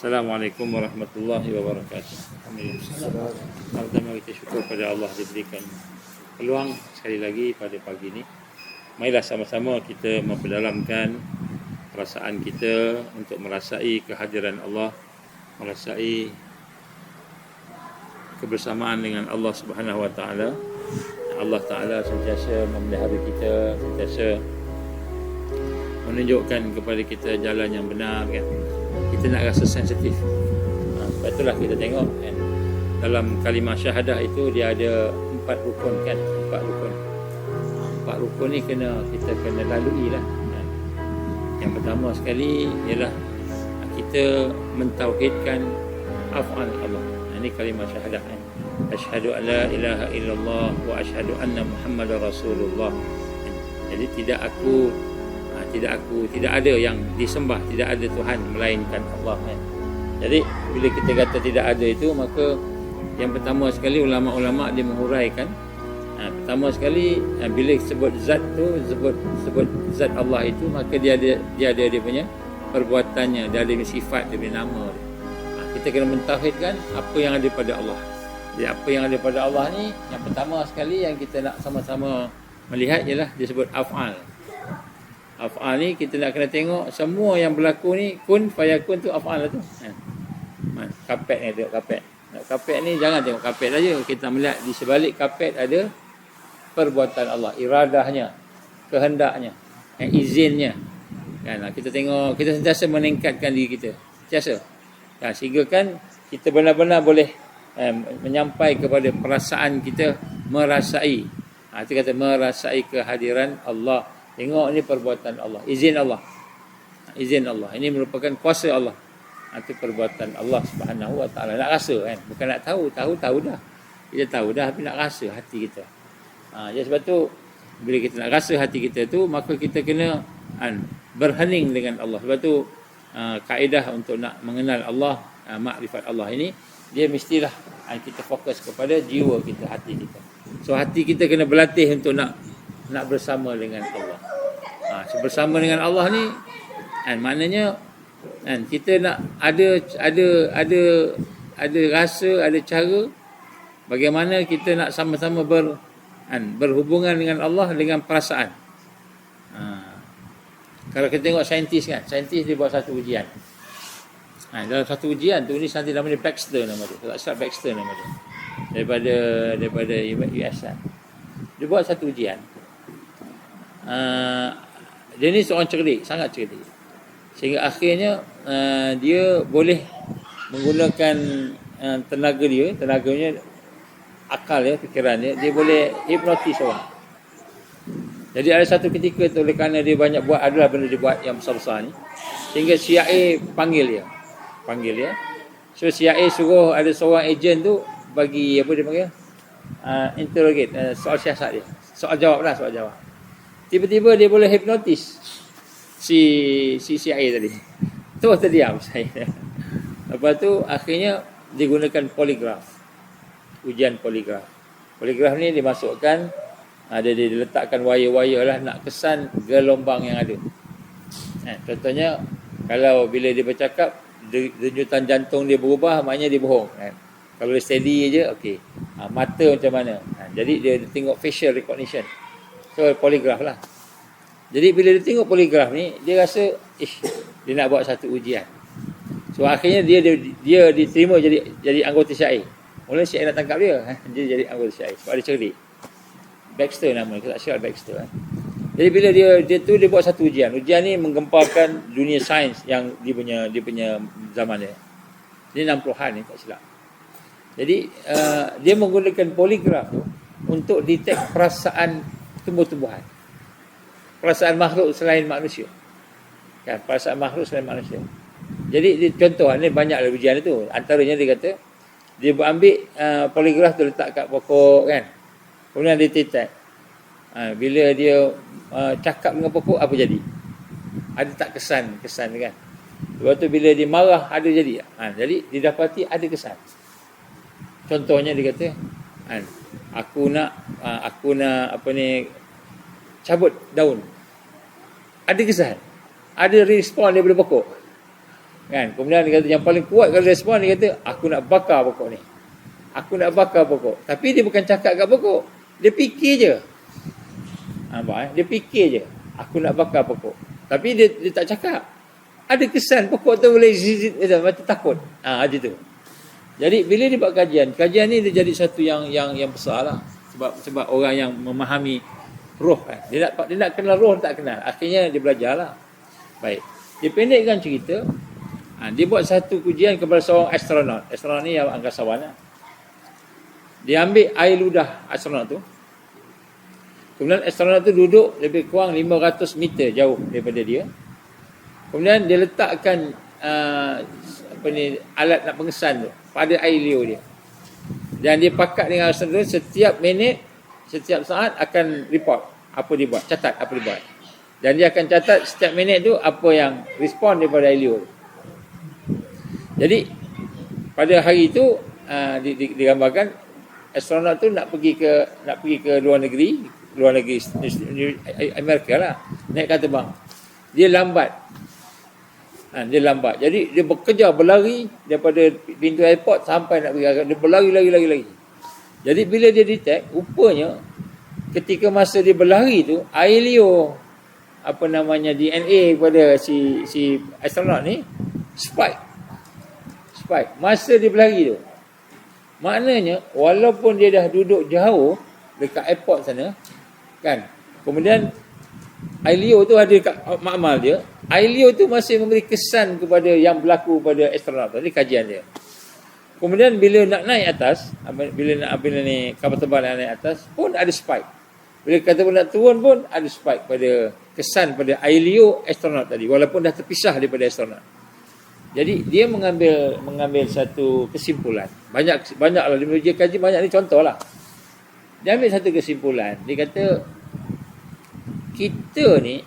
Assalamualaikum warahmatullahi wabarakatuh. Alhamdulillah. Pertama kita syukur pada Allah diberikan peluang sekali lagi pada pagi ini. Marilah sama-sama kita memperdalamkan perasaan kita untuk merasai kehadiran Allah, merasai kebersamaan dengan Allah Subhanahu Wa Taala. Allah Taala sentiasa memelihara kita, sentiasa menunjukkan kepada kita jalan yang benar, kan? Kita nak rasa sensitif. Sebab itulah kita tengok, kan? Dalam kalimah syahadah itu dia ada 4 rukun, kan? 4 rukun. 4 rukun ni kita kena lalui lah, kan? Yang pertama sekali ialah kita mentauhidkan af'al Allah. Ini kalimah syahadah, kan? Asyhadu an la ilaha illallah wa asyhadu anna Muhammadar Rasulullah. Jadi tidak ada yang disembah, tidak ada Tuhan melainkan Allah, kan? Jadi bila kita kata tidak ada itu, maka yang pertama sekali ulama-ulama dia menghuraikan, pertama sekali bila sebut zat tu, sebut zat Allah itu, maka dia ada dia punya perbuatannya, dia ada sifat, dia punya nama dia. Kita kena mentauhidkan apa yang ada pada Allah. Jadi apa yang ada pada Allah ni, yang pertama sekali yang kita nak sama-sama melihat ialah disebut af'al. Af'al ni kita nak kena tengok semua yang berlaku ni, kun fayakun tu af'al lah tu. Kapet ni tengok kapet. Kapet ni jangan tengok kapet saja. Kita melihat di sebalik kapet ada perbuatan Allah, iradahnya, kehendaknya, izinnya. Kan, kita tengok, kita sentiasa meningkatkan diri kita. Sentiasa. Sehingga kan kita benar-benar boleh menyampai kepada perasaan kita merasai. Itu kata merasai kehadiran Allah. Tengok ni perbuatan Allah, izin Allah. Izin Allah. Ini merupakan kuasa Allah. Itu perbuatan Allah Subhanahu Wa Taala. Nak rasa, kan? Bukan nak tahu dah. Kita tahu dah, tapi nak rasa hati kita. Jadi sebab tu bila kita nak rasa hati kita tu, maka kita kena berhening dengan Allah. Sebab tu kaedah untuk nak mengenal Allah, makrifat Allah ini, dia mestilah kita fokus kepada jiwa kita, hati kita. So hati kita kena berlatih untuk nak bersama dengan Allah. Bersama dengan Allah ni, maknanya kita nak ada rasa, ada cara bagaimana kita nak sama-sama berhubungan dengan Allah dengan perasaan. Kalau kita tengok saintis, kan, saintis dia buat satu ujian. Dalam satu ujian tu, ni nanti nama dia Baxter, nama dia. Tak salah, Baxter nama dia. Daripada US, kan. Dia buat satu ujian. Dia ni seorang cerdik, sangat cerdik. Sehingga akhirnya dia boleh menggunakan tenaganya, akal dia, fikiran dia boleh hipnotis orang. Jadi ada satu ketika tu, oleh kerana dia banyak buat, adalah benda dia buat yang besar-besar ni, sehingga CIA panggil dia. So CIA suruh ada seorang ejen tu bagi, apa dia panggil, interrogate, soal siasat dia, soal jawab. Tiba-tiba dia boleh hipnotis si CIA tadi. Terus terdiam saya. Lepas tu akhirnya digunakan poligraf. Ujian poligraf. Poligraf ni dimasukkan, dia diletakkan wire-wire lah, nak kesan gelombang yang ada. Contohnya kalau bila dia bercakap, denyutan jantung dia berubah, maknanya dia bohong, kan? Kalau dia steady je, okey. Mata macam mana? Jadi dia tengok facial recognition. So poligraf lah. Jadi bila dia tengok poligraf ni, dia rasa dia nak buat satu ujian. So akhirnya dia diterima jadi anggota CIA. Mula CIA nak tangkap dia, dia jadi anggota CIA sebab dia cerdik. Baxter nama dia, tak silap Baxter. Jadi bila dia buat satu ujian. Ujian ni menggemparkan dunia sains yang dia punya zaman dia. Ini 60-an ni, tak silap. Jadi dia menggunakan poligraf tu untuk detect perasaan tumbuh-tumbuhan, perasaan makhluk selain manusia, kan? Perasaan makhluk selain manusia. Jadi contoh ni banyaklah ujian itu. Antaranya dia kata dia ambil poligraf tu letak kat pokok, kan, kemudian dia detect bila dia cakap dengan pokok, apa jadi, ada tak kesan, kan? Lepas tu bila dia marah, ada jadi. Jadi didapati ada kesan. Contohnya dia kata, aku nak cabut daun. Ada kesan, ada respon daripada pokok. Kan? Kemudian dia kata yang paling kuat kalau respon, dia kata aku nak bakar pokok ni. Aku nak bakar pokok. Tapi dia bukan cakap kat pokok. Dia fikir je. Dia fikir je. Aku nak bakar pokok. Tapi dia tak cakap. Ada kesan pokok tu boleh zizit, macam takut. Macam tu. Jadi bila dia buat kajian ni dia jadi satu yang besar lah. Sebab orang yang memahami roh kan. Dia nak kenal roh, tak kenal. Akhirnya dia belajar lah. Baik. Dia pendekkan cerita. Dia buat satu ujian kepada seorang astronaut. Astronaut ni yang angkasawan lah. Dia ambil air ludah astronaut tu. Kemudian astronaut tu duduk lebih kurang 500 meter jauh daripada dia. Kemudian dia letakkan alat nak pengesan tu pada air liur dia. Dan dia pakat dengan astronaut tu, setiap minit, setiap saat akan report apa dia buat, catat apa dia buat. Dan dia akan catat setiap minit tu apa yang respon daripada air liur. Jadi pada hari itu digambarkan astronaut tu nak pergi ke luar negeri Amerika lah, naik kapal terbang. Dia lambat. Jadi dia bekerja berlari daripada pintu airport sampai nak pergi. Dia berlari. Jadi bila dia detect, rupanya ketika masa dia berlari tu, air liur DNA pada si astronaut ni spike masa dia berlari tu. Maknanya walaupun dia dah duduk jauh dekat airport sana kan, kemudian air liur tu ada dekat makmal dia, air liur tu masih memberi kesan kepada yang berlaku pada astronaut tadi, kajian dia. Kemudian bila nak naik atas, bila ni kapal terbang nak naik atas pun ada spike. Bila kata pun nak turun pun ada spike pada kesan pada air liur astronaut tadi, walaupun dah terpisah daripada astronaut. Jadi dia mengambil satu kesimpulan. Banyaklah dia kaji banyak ni contohlah. Dia ambil satu kesimpulan. Dia kata kita ni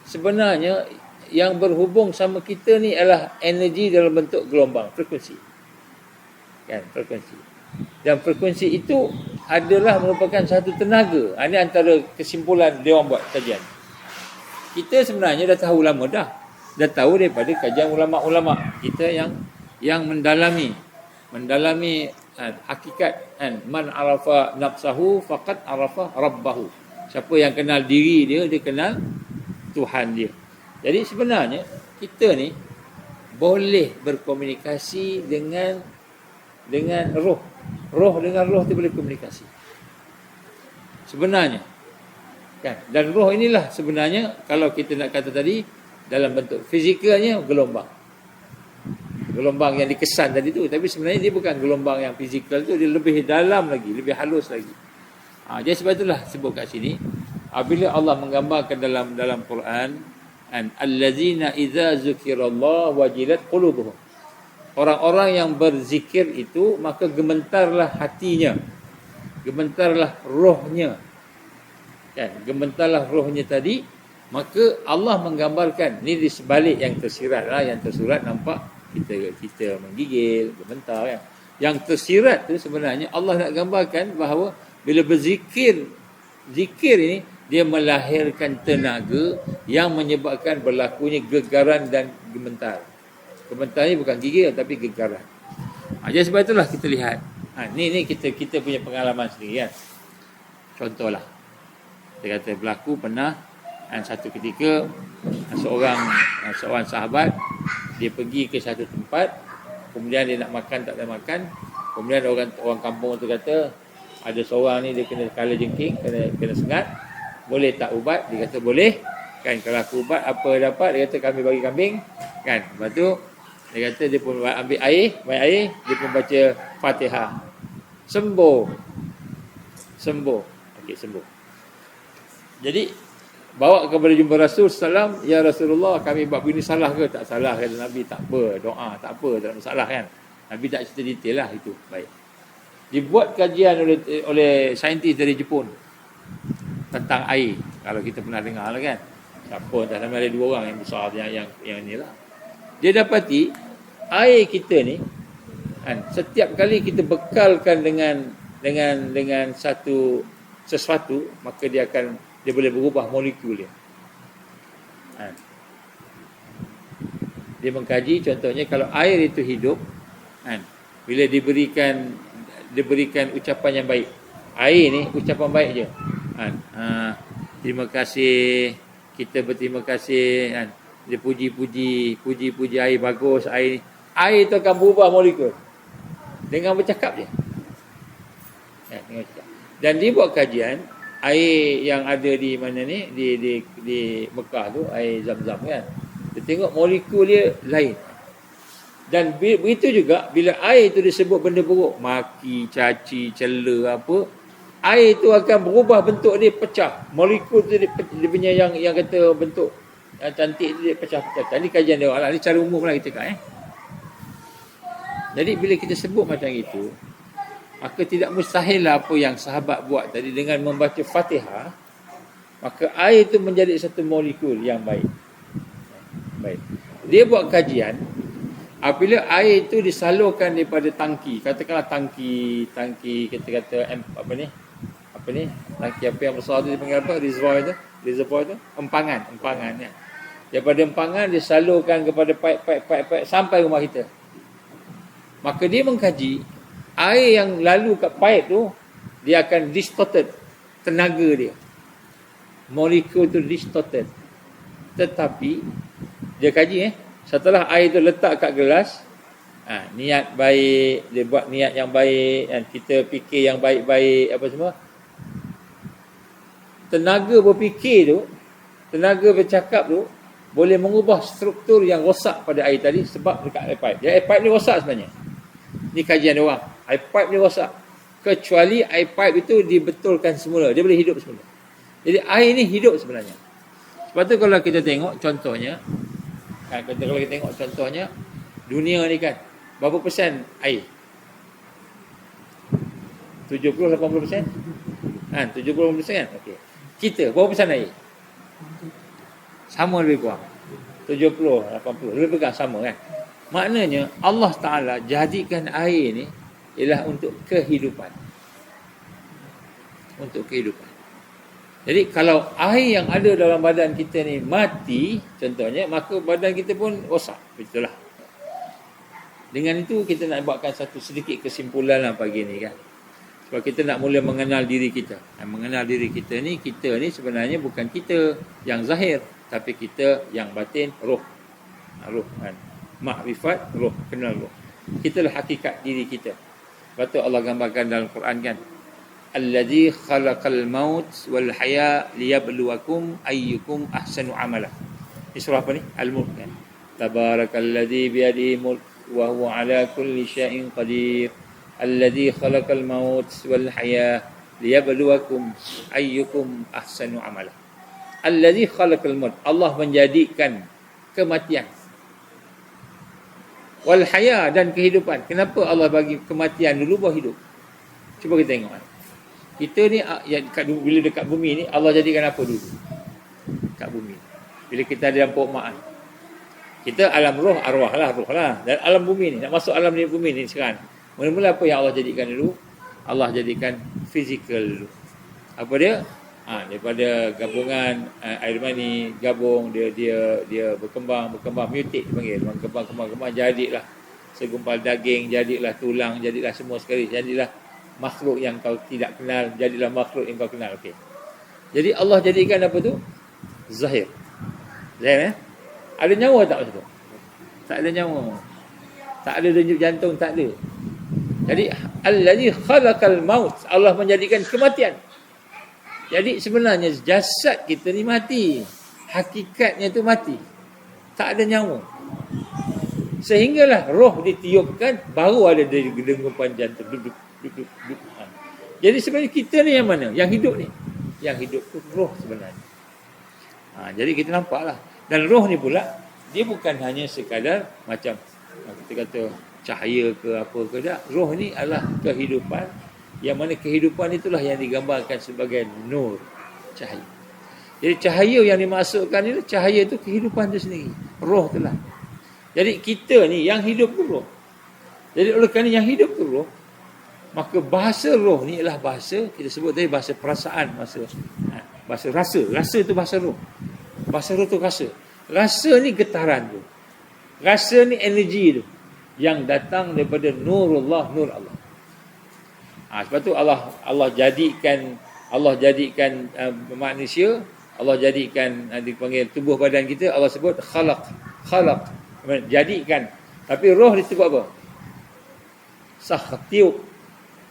sebenarnya yang berhubung sama kita ni adalah energi dalam bentuk gelombang, frekuensi. Kan, frekuensi. Dan frekuensi itu adalah merupakan satu tenaga. Ini antara kesimpulan dia orang buat kajian. Kita sebenarnya dah tahu lama dah tahu daripada kajian ulama-ulama kita yang mendalami hakikat kan, man arafa nafsahu faqad arafa rabbahu. Siapa yang kenal diri dia kenal Tuhan dia. Jadi sebenarnya kita ni boleh berkomunikasi dengan roh dengan roh tu boleh komunikasi sebenarnya kan. Dan roh inilah sebenarnya kalau kita nak kata tadi dalam bentuk fizikalnya gelombang yang dikesan tadi tu, tapi sebenarnya dia bukan gelombang yang fizikal tu, dia lebih dalam lagi, lebih halus lagi. Jadi sebab itulah sebut kat sini apabila Allah menggambarkan dalam Quran allazina idza zukirallah wajilat qulubuhum, orang-orang yang berzikir itu maka gementarlah hatinya, gementarlah rohnya kan, gementarlah rohnya tadi. Maka Allah menggambarkan ni di sebalik yang tersirat lah, yang tersurat nampak kita menggigil, gementar kan. Yang tersirat tu sebenarnya Allah nak gambarkan bahawa bila berzikir, zikir ini dia melahirkan tenaga yang menyebabkan berlakunya gegaran dan gementar. Gementar ni bukan gigil tapi gegaran. Jadi sebab itulah kita lihat. Ni kita punya pengalaman sendiri kan. Contohlah. Dia kata berlaku pernah satu ketika seorang sahabat dia pergi ke satu tempat, kemudian dia nak makan tak ada makan, kemudian orang kampung tu kata ada seorang ni dia kena kala jengking, kena sengat, boleh tak ubat? Dia kata boleh kan, kalau aku ubat apa dapat? Dia kata kami bagi kambing kan. Lepas tu dia kata dia pun ambil air, dia pun baca Fatihah, sembuh. Okey, sembuh. Jadi bawa kepada jumpa Rasul sallam, ya Rasulullah kami buat begini salah ke? Tak salah, kata Nabi, tak apa, doa tak apa, tak ada masalah kan. Nabi tak cerita detail lah itu. Baik. Dibuat kajian oleh saintis dari Jepun tentang air. Kalau kita pernah dengar lah kan. Siapa tak nama ada dua orang yang besar yang inilah. Dia dapati air kita ni kan, setiap kali kita bekalkan dengan sesuatu, maka dia boleh berubah molekul dia. Dia mengkaji contohnya kalau air itu hidup, kan, bila diberikan ucapan yang baik. Air ni ucapan baik je. Kan? Terima kasih, kita berterima kasih, kan. Dia puji air bagus, air itu akan berubah molekul dengan bercakap je. Kan, dengan cakap. Dan dia buat kajian air yang ada di mana ni di Mekah tu, air Zam-Zam kan. Dia tengok molekul dia lain. Dan begitu juga bila air itu disebut benda buruk, maki, caci, cela apa, air itu akan berubah bentuk dia, pecah. Molekul tu dia punya yang kata bentuk yang cantik dia pecah-pecah. Ini kajian dia orang lah. Ini cara umum lah kita kan. Jadi bila kita sebut macam itu, maka tidak mustahil lah apa yang sahabat buat tadi dengan membaca Fatihah, maka air itu menjadi satu molekul yang baik. Baik. Dia buat kajian apabila air itu disalurkan daripada tangki, katakanlah tangki kata apa ni tangki apa yang besar tu dipanggil apa, reservoir tu empangan ya. Daripada empangan disalurkan kepada pipe sampai rumah kita. Maka dia mengkaji air yang lalu kat pipe tu, dia akan distorted tenaga dia, molekul tu distorted. Tetapi dia kaji setelah air tu letak kat gelas, niat baik, dia buat niat yang baik, dan kita fikir yang baik-baik apa semua. Tenaga berfikir tu, tenaga bercakap tu boleh mengubah struktur yang rosak pada air tadi sebab dekat air pipe. Jadi air pipe ni rosak sebenarnya. Ni kajian dia orang. Air pipe ni rosak. Kecuali air pipe itu dibetulkan semula, dia boleh hidup semula. Jadi air ni hidup sebenarnya. Sebab tu kalau kita tengok contohnya, kalau kita tengok contohnya dunia ni kan, berapa persen air? 70-80%? 70% kan? Okey. Kita berapa persen air? Sama lebih kurang. 70-80, lebih kurang sama kan? Maknanya Allah Ta'ala jadikan air ni ialah untuk kehidupan. Untuk kehidupan. Jadi kalau air yang ada dalam badan kita ni mati contohnya, maka badan kita pun rosak. Betul lah. Dengan itu kita nak buatkan satu sedikit kesimpulan lah pagi ni kan. Sebab kita nak mula mengenal diri kita. Mengenal diri kita ni sebenarnya bukan kita yang zahir, tapi kita yang batin, roh. Roh kan. Makrifat, roh, kenal roh. Kitalah hakikat diri kita. Sebab tu Allah gambarkan dalam Quran kan. Alladzi khalaqal maut wal haya liyabluwakum ayyukum ahsanu amala. Ini surah apa ni? Al-Mulk kan. Tabarakalladzi biyadihi mulk wa huwa ala kulli syai'in qadir. Alladzi khalaqal maut wal haya liyabluwakum ayyukum ahsanu amala. Alladzi khalaqal maut. Allah menjadikan kematian. Wal haya, dan kehidupan. Kenapa Allah bagi kematian dulu baru hidup? Cuba kita tengok kan. Kita ni bila dekat bumi ni Allah jadikan apa dulu? Kat bumi. Bila kita ada dalam perukmaan, kita alam roh, arwah lah. Dan alam bumi ni, nak masuk alam ni bumi ni sekarang. Mula-mula apa yang Allah jadikan dulu? Allah jadikan fizikal dulu. Apa dia? Daripada gabungan air mani, gabung dia berkembang mutate dipanggil. Kembang jadilah segumpal daging, jadilah tulang, jadilah semua sekali, jadilah makhluk yang kau tidak kenal, jadilah makhluk yang kau kenal. Okey. Jadi Allah jadikan apa tu? Zahir. Zahir Ada nyawa tak masa tu? Tak ada nyawa. Tak ada denyut jantung, tak ada. Jadi allazi khalaqal maut, Allah menjadikan kematian. Jadi sebenarnya jasad kita ni mati. Hakikatnya tu mati. Tak ada nyawa. Sehinggalah roh ditiupkan, baru ada degupan jantung. Duduk. Jadi sebenarnya kita ni yang mana? Yang hidup ni. Yang hidup tu roh sebenarnya. Jadi kita nampaklah. Dan roh ni pula, dia bukan hanya sekadar macam kita kata cahaya ke apa ke, tak. Roh ni adalah kehidupan, yang mana kehidupan itulah yang digambarkan sebagai nur, cahaya. Jadi cahaya yang dimasukkan ni, cahaya itu kehidupan tu sendiri. Roh tu lah. Jadi kita ni yang hidup tu roh. Jadi oleh kerana yang hidup tu roh, maka bahasa roh ni ialah bahasa, kita sebut tadi bahasa perasaan, bahasa rasa. Rasa tu bahasa roh. Bahasa roh tu rasa. Rasa ni getaran tu. Rasa ni energi tu yang datang daripada nurullah, nur Allah. Sebab tu Allah jadikan manusia, Allah jadikan dipanggil tubuh badan kita, Allah sebut khalaq, jadikan. Tapi roh disebut apa? Tiup.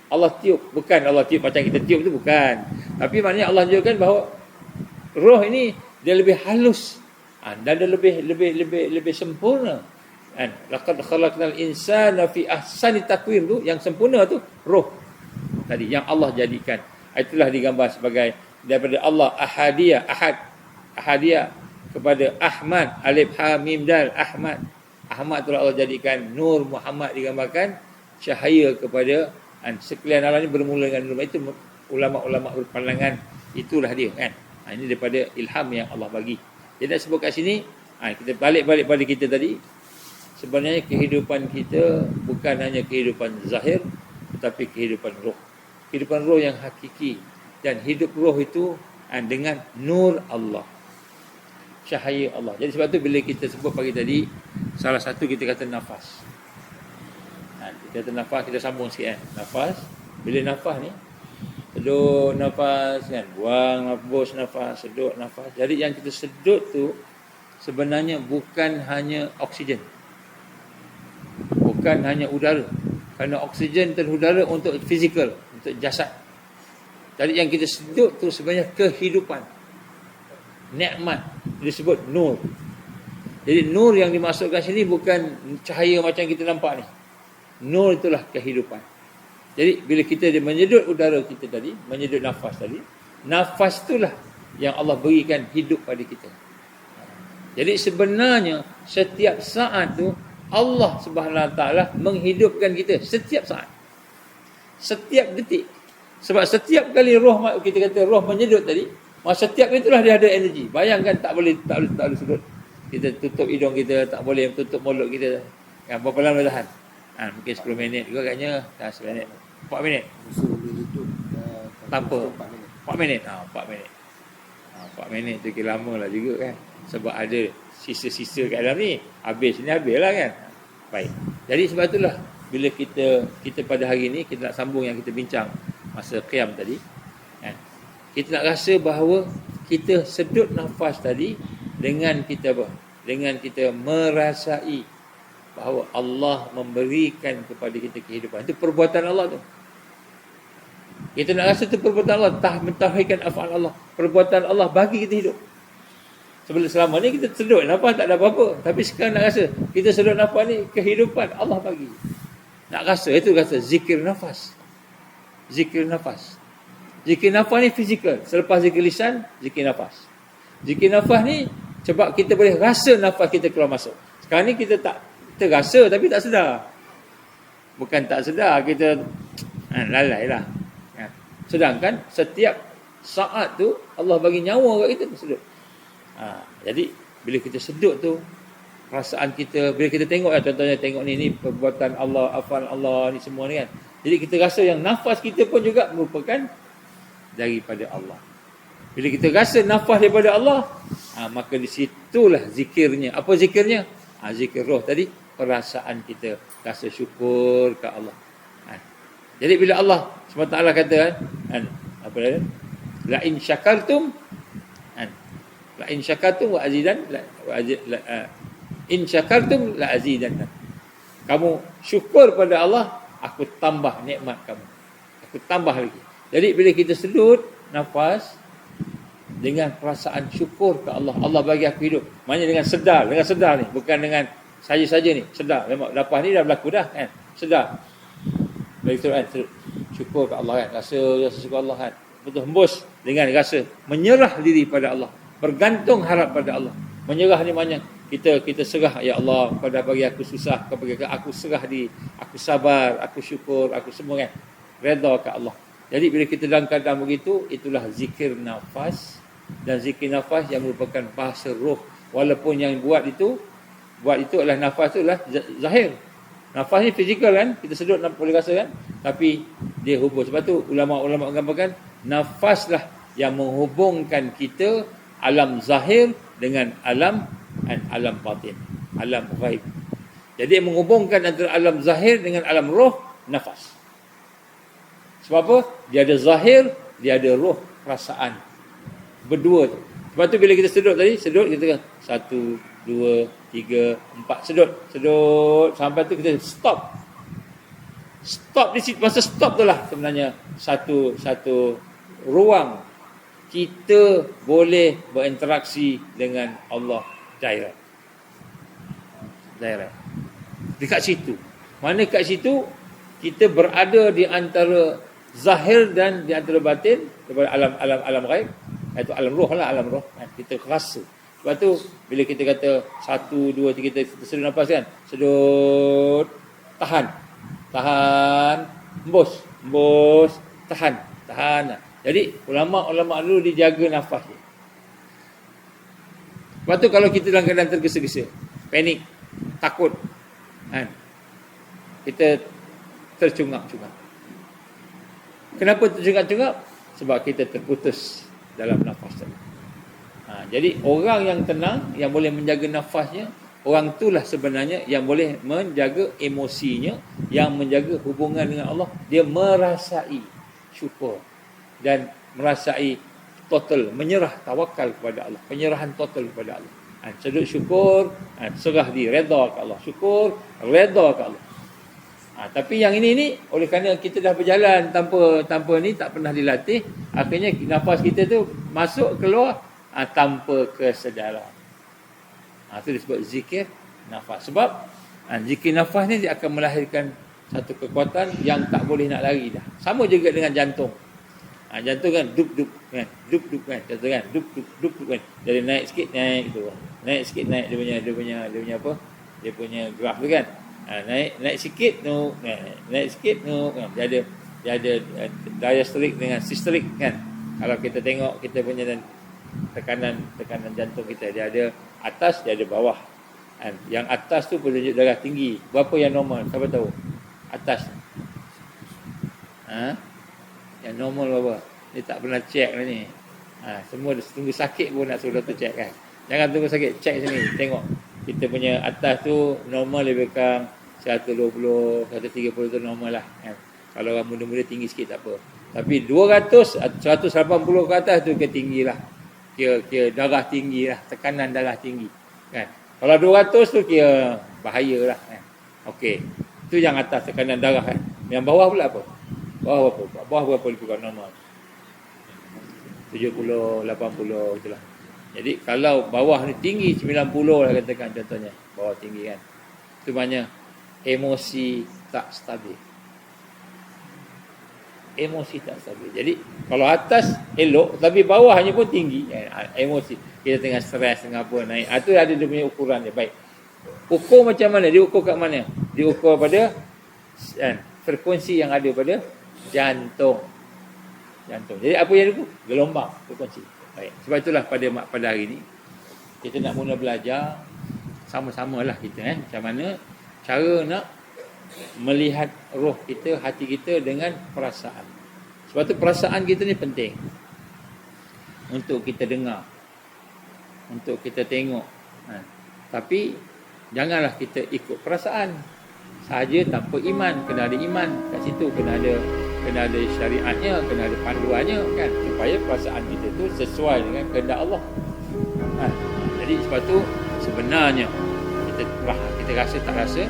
Allah tiup, bukan Allah tiup macam kita tiup tu, bukan. Tapi maknanya Allah tunjukkan bahawa roh ini dia lebih halus, dan dia lebih sempurna. Laqad khalaqnal insana fi ahsani taqwim tu, yang sempurna tu roh tadi yang Allah jadikan. Itulah digambar sebagai daripada Allah ahadiyah kepada Ahmad, alif ha mim dal, Ahmad itulah Allah jadikan. Nur Muhammad digambarkan cahaya kepada sekalian alam ni bermula dengan nur. Itu ulama-ulama berpandangan itulah dia kan. Ini daripada ilham yang Allah bagi. Dia nak sebut kat sini, kita balik pada kita tadi. Sebenarnya kehidupan kita bukan hanya kehidupan zahir, tetapi kehidupan roh. Kehidupan roh yang hakiki. Dan hidup roh itu dengan nur Allah, cahaya Allah. Jadi sebab tu bila kita sebut pagi tadi, salah satu kita kata nafas. Kita kata nafas, kita sambung sikit nafas. Bila nafas ni, sedut nafas kan, buang hembus nafas, sedut nafas. Jadi yang kita sedut tu sebenarnya bukan hanya oksigen, bukan hanya udara. Kerana oksigen dan udara untuk fizikal, untuk jasad. Jadi yang kita sedut tu sebenarnya kehidupan, nikmat, disebut nur. Jadi nur yang dimasukkan sini bukan cahaya macam kita nampak ni. Nur itulah kehidupan. Jadi bila kita menyedut udara kita tadi, menyedut nafas tadi, nafas itulah yang Allah berikan hidup pada kita. Jadi sebenarnya setiap saat tu Allah Subhanahu Wa Taala menghidupkan kita setiap saat, setiap detik. Sebab setiap kali roh, kita kata roh menyedut tadi, masa setiap itulah dia ada energi. Bayangkan tak boleh sedut. Kita tutup hidung kita, tak boleh tutup mulut kita. Kan berapa lama tahan? Mungkin 10 minit juga agaknya, 10 minit. 4 minit. Tanpa 4 minit. 4 minit. 4 minit tu kira lama lah juga kan. Sebab ada sisa-sisa kat dalam ni. Habis lah kan. Baik. Jadi sebab itulah bila kita pada hari ni kita nak sambung yang kita bincang masa qiyam tadi, kan? Kita nak rasa bahawa kita sedut nafas tadi dengan kita apa? Dengan kita merasai bahawa Allah memberikan kepada kita kehidupan. Itu perbuatan Allah tu. Kita nak rasa itu perbuatan Allah, mentauhidkan af'al Allah. Perbuatan Allah bagi kita hidup. Sebelum selama ni kita sedut nafas tak ada apa-apa, tapi sekarang nak rasa kita sedut nafas ni kehidupan Allah bagi. Nak rasa, itu rasa zikir nafas. Zikir nafas. Zikir nafas ni fizikal. Selepas zikir lisan, zikir nafas. Zikir nafas ni sebab kita boleh rasa nafas kita keluar masuk. Sekarang ni kita rasa tapi tak sedar. Bukan tak sedar, kita lalai lah. Sedangkan setiap saat tu Allah bagi nyawa kat kita sedut. Jadi bila kita sedut tu, perasaan kita, bila kita tengok contohnya tengok ni perbuatan Allah, afal Allah ni semua ni kan. Jadi kita rasa yang nafas kita pun juga merupakan daripada Allah. Bila kita rasa nafas daripada Allah, maka di situlah zikirnya. Apa zikirnya? Zikir roh tadi, perasaan kita rasa syukur ke Allah. Jadi bila Allah SWT kata apa dia? La in syakartum la in syakartum wa azidan in syakartum la azidanna. Kamu syukur pada Allah, aku tambah nikmat kamu. Aku tambah lagi. Jadi bila kita sedut nafas dengan perasaan syukur ke Allah, Allah bagi aku hidup. Maknanya dengan sedar ni, bukan dengan saja-saja ni, sedar. Memang lepas ni dah berlaku dah kan. Sedar. Baik tu kan, syukur ke Allah kan. Rasa syukur Allah kan. Betul hembus dengan rasa menyerah diri pada Allah, bergantung harap pada Allah. Menyerah ni maknanya kita serah, ya Allah, pada bagi aku susah, bagi aku serah diri, aku sabar, aku syukur, aku semua kan. Redha ke Allah. Jadi bila kita dalam keadaan begitu, itulah zikir nafas. Dan zikir nafas yang merupakan bahasa roh. Walaupun yang buat itu adalah nafas tu adalah zahir. Nafas ni fizikal kan, kita sedut boleh rasa kan, tapi dia hubung. Sebab tu ulama-ulama menggambarkan nafaslah yang menghubungkan kita alam zahir dengan alam batin, alam ghaib. Jadi menghubungkan antara alam zahir dengan alam roh, nafas. Sebab apa? Dia ada zahir, dia ada roh, perasaan. Berdua tu. Sebab tu bila kita sedut tadi, sedut kita kan 1, 2, 3, 4, sedut. Sedut sampai tu kita stop. Stop di situ, masa stop tu lah sebenarnya satu ruang kita boleh berinteraksi dengan Allah direct. Dekat situ. Mana kat situ kita berada di antara zahir dan di antara batin, daripada alam ghaib, iaitu alam roh lah, alam roh. Kita rasa. Sebab tu bila kita kata 1, 2, 3 kita sedut nafas kan, sedut, tahan, hembus, tahan. Jadi ulama dulu dijaga nafas dia. Sebab tu kalau kita dalam keadaan tergesa-gesa, panik, takut, kan, kita tercungap-cungap. Kenapa tercungap-cungap? Sebab kita terputus dalam nafas tadi. Jadi orang yang tenang, yang boleh menjaga nafasnya, orang itulah sebenarnya yang boleh menjaga emosinya, yang menjaga hubungan dengan Allah. Dia merasai syukur dan merasai total, menyerah, tawakal kepada Allah, penyerahan total kepada Allah. Sedut syukur, serah diri, redha ke Allah. Syukur, redha ke Allah. Tapi yang ini oleh kerana kita dah berjalan tanpa ni, tak pernah dilatih, akhirnya nafas kita tu masuk keluar tanpa kesedaran. Itu disebut zikir nafas. Sebab zikir nafas ni dia akan melahirkan satu kekuatan yang tak boleh nak lari dah. Sama juga dengan jantung. Jantung kan dup-dup kan, dup-dup kan, jantung kan dup-dup kan. Jadi naik sikit naik gitu. Naik sikit naik dia punya apa? Dia punya graf tu kan. Naik sikit no, naik sikit no kan. Dia ada diastolik dengan sistolik kan. Kalau kita tengok kita punya tekanan jantung kita, dia ada atas, dia ada bawah. Yang atas tu penunjuk darah tinggi. Berapa yang normal? Siapa tahu? Atas. Yang normal berapa? Dia tak pernah check lah ni. Semua tunggu sakit pun nak suruh doktor check kan. Jangan tunggu sakit, check sini, tengok. Kita punya atas tu normal lebih kurang 120, 130 tu normal lah kan. Kalau orang muda-muda tinggi sikit tak apa. Tapi 200, 180 ke atas tu ketinggi lah. Kira darah tinggi lah, tekanan darah tinggi kan. Kalau 200 tu kira bahaya lah kan. Okey, tu yang atas tekanan darah kan. Yang bawah pula apa? Bawah berapa lebih kurang normal? 70, 80 itulah. Jadi kalau bawah ni tinggi 90 lah katakan contohnya, bawah tinggi kan. Itu maknanya emosi tak stabil. Emosi tak stabil. Jadi kalau atas elok tapi bawahnya pun tinggi, emosi. Kita tengah stres, tengah apa naik. Itu ada dia punya ukuran dia. Baik. Ukur macam mana? Diukur kat mana? Diukur pada frekuensi yang ada pada jantung. Jadi apa yang diukur? Gelombang frekuensi. Baik. Sebab itulah pada hari ni kita nak mula belajar sama-samalah kita macam mana cara nak melihat roh kita, hati kita dengan perasaan. Sebab tu perasaan kita ni penting untuk kita dengar, untuk kita tengok. Tapi janganlah kita ikut perasaan sahaja tanpa iman. Kena ada iman kat situ, kena ada syariatnya, kena ada panduannya kan, supaya perasaan kita tu sesuai dengan kehendak Allah. Jadi sebab tu sebenarnya kita rasa tak rasa,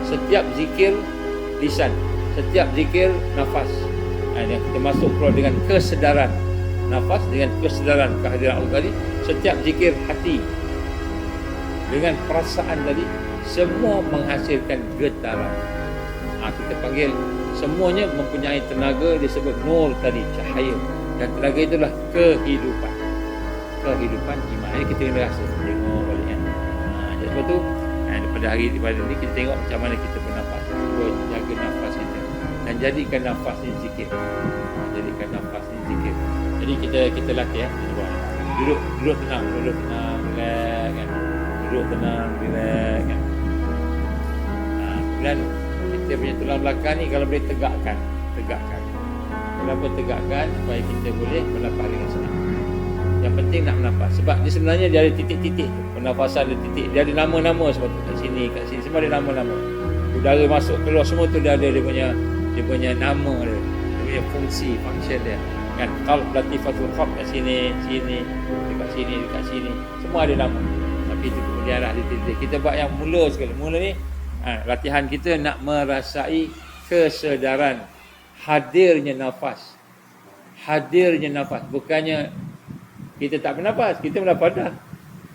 setiap zikir lisan, setiap zikir nafas, yang kita masuk keluar dengan kesedaran nafas, dengan kesedaran kehadiran Allah tadi, setiap zikir hati dengan perasaan tadi, semua menghasilkan getaran. Kita panggil semuanya mempunyai tenaga, disebut nur tadi, cahaya, dan tenaga itulah kehidupan iman. Ini kita kena rasa, tengok balik kan. Jadi sebab tu pada hari ini kita tengok macam mana kita bernafas, jaga nafas kita dan jadikan nafas ni zikir. Jadi kita latih duduk tenang, relax kan. Duduk tenang, relax kan. Dan kita punya tulang belakang ni kalau boleh tegakkan. Kenapa tegakkan? Supaya kita boleh bernafas dengan senang. Yang penting nak bernafas. Sebab dia sebenarnya dia ada titik-titik tu. pernafasan ada titik, dia ada nama-nama sebab kat sini semua ada nama-nama. Udara masuk keluar semua tu dia ada dia punya nama dia punya fungsi, function dia. Kan qalb latifatul qalb kat sini, dekat sini, semua ada nama. Tapi itu kemudian lah titik. Kita buat yang mula sekali. Mula ni latihan kita nak merasai kesedaran hadirnya nafas. Bukannya kita tak bernafas, kita bernafas dah.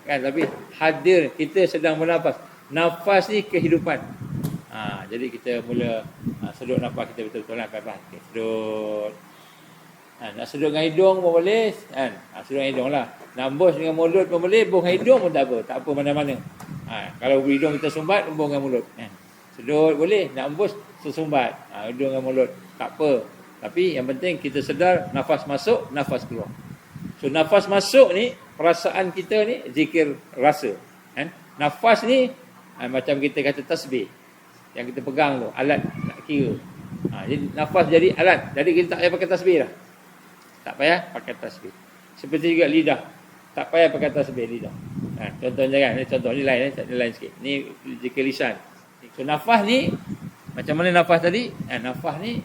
Kan, tapi hadir, kita sedang bernafas. Nafas ni kehidupan. Jadi kita mula sedut nafas kita betul-betul lah kan. Okay, sedut. Nak sedut dengan hidung pun boleh kan. Sedut dengan hidung lah. Nak embus dengan mulut pun boleh, embus dengan hidung pun tak apa mana-mana. Kalau hidung kita sumbat, embus dengan mulut kan. Sedut boleh, nak embus sesumbat. Hidung dengan mulut tak apa. Tapi yang penting kita sedar nafas masuk, nafas keluar. So nafas masuk ni, perasaan kita ni zikir rasa kan. Nafas ni macam kita kata tasbih yang kita pegang tu, alat nak kira. Jadi nafas jadi alat. Jadi kita tak payah pakai tasbih dah. Tak payah pakai tasbih. Seperti juga lidah, tak payah pakai tasbih lidah. Contohnya kan, ni contoh ni lain, lain sikit. Ni zikir lisan. So nafas ni macam mana nafas tadi? Nafas ni